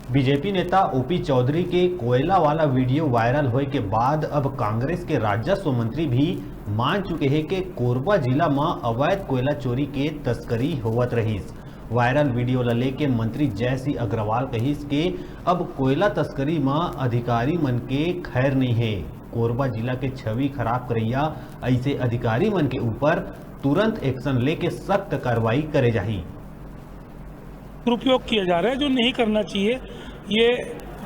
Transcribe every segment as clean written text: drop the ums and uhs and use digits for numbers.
BJP नेता OP Chaudhary के कोयला वाला वीडियो वायरल होए के बाद अब कांग्रेस के राजस्व मंत्री भी मान चुके हैं कि कोरबा जिला में अवैध कोयला चोरी के तस्करी होवत रहीस। वायरल वीडियो ला लेके मंत्री जय सिंह अग्रवाल कहिस के अब कोयला तस्करी में अधिकारी मन के खैर नहीं है। कोरबा जिला के छवि खराब करैया ऐसे अधिकारी मन के ऊपर तुरंत एक्शन लेके सख्त कार्रवाई करे जाही। दुरुपयोग किया जा रहा है जो नहीं करना चाहिए। ये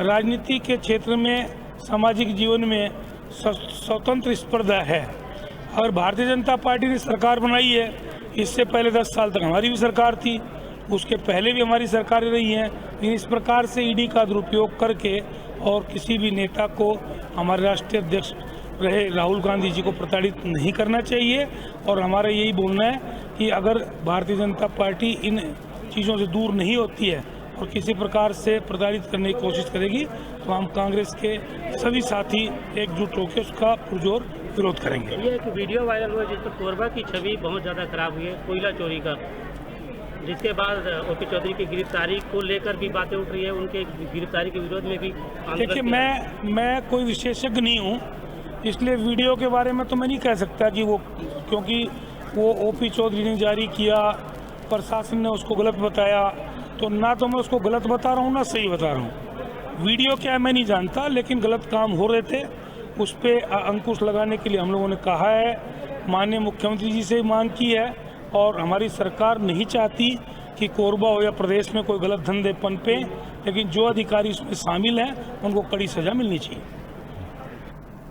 राजनीति के क्षेत्र में, सामाजिक जीवन में स्वतंत्र स्पर्धा है और भारतीय जनता पार्टी ने सरकार बनाई है। इससे पहले 10 साल तक हमारी भी सरकार थी, उसके पहले भी हमारी सरकारें रही हैं। लेकिन इस प्रकार से ईडी का दुरुपयोग करके और किसी भी नेता को, हमारे राष्ट्रीय अध्यक्ष रहे राहुल गांधी जी को प्रताड़ित नहीं करना चाहिए। और हमारा यही बोलना है कि अगर भारतीय जनता पार्टी इन चीज़ों से दूर नहीं होती है और किसी प्रकार से प्रताड़ित करने की कोशिश करेगी तो हम कांग्रेस के सभी साथी एकजुट होकर उसका पुरजोर विरोध करेंगे। ये एक वीडियो वायरल हुआ जिस पर कोरबा की छवि बहुत ज़्यादा खराब हुई है कोयला चोरी का, जिसके बाद ओपी चौधरी की गिरफ्तारी को लेकर भी बातें उठ रही है, उनके गिरफ्तारी के विरोध में भी। देखिए, मैं कोई विशेषज्ञ नहीं हूँ, इसलिए वीडियो के बारे में तो मैं नहीं कह सकता कि वो, क्योंकि वो ओपी चौधरी ने जारी किया, प्रशासन ने उसको गलत बताया, तो ना तो मैं उसको गलत बता रहा हूँ ना सही बता रहा हूँ। वीडियो क्या है मैं नहीं जानता, लेकिन गलत काम हो रहे थे, उस पर अंकुश लगाने के लिए हम लोगों ने कहा है, माननीय मुख्यमंत्री जी से मांग की है। और हमारी सरकार नहीं चाहती कि कोरबा हो या प्रदेश में कोई गलत धंधे पनपे, लेकिन जो अधिकारी उसमें शामिल हैं उनको कड़ी सजा मिलनी चाहिए।